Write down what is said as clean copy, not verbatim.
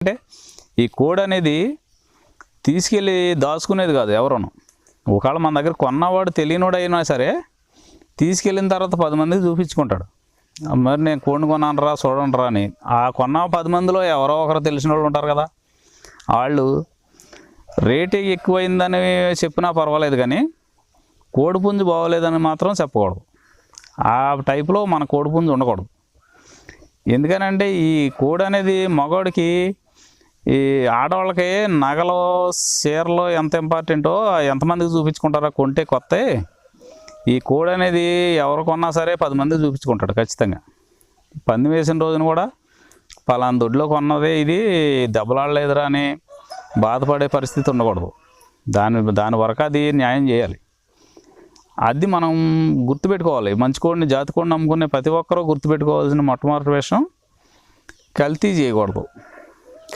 అంటే ఈ కోడి అనేది తీసుకెళ్ళి దాచుకునేది కాదు ఎవరును. ఒకవేళ మన దగ్గర కొన్నవాడు తెలియనోడు అయినా సరే తీసుకెళ్ళిన తర్వాత 10 మందికి చూపించుకుంటాడు. మరి నేను కోడిని కొన్నాను రా చూడండి రా అని. ఆ కొన్న 10 మందిలో ఎవరో ఒకరు తెలిసిన వాళ్ళు ఉంటారు కదా, వాళ్ళు రేటు ఎక్కువైందని చెప్పినా పర్వాలేదు, కానీ కోడిపుంజు బాగోలేదని మాత్రం చెప్పకూడదు. ఆ టైపులో మన కోడిపుంజు ఉండకూడదు. ఎందుకనంటే ఈ కోడి అనేది మగవాడికి, ఈ ఆడవాళ్ళకి నగలు చీరలు ఎంత ఇంపార్టెంటో ఎంతమందికి చూపించుకుంటారో కొంటే కొత్త. ఈ కోడి అనేది ఎవరు కొన్నా సరే 10 మందికి చూపించుకుంటాడు ఖచ్చితంగా. పంది వేసిన రోజున కూడా పలానా దొడ్లో కొన్నదే ఇది దెబ్బలాడలేదురా అని బాధపడే పరిస్థితి ఉండకూడదు. దాని వరకు అది న్యాయం చేయాలి. అది మనం గుర్తుపెట్టుకోవాలి. మంచి కోడిని, జాతి కోడిని నమ్ముకునే ప్రతి ఒక్కరూ గుర్తుపెట్టుకోవాల్సిన మొట్టమొదటి విషయం, కల్తీ చేయకూడదు.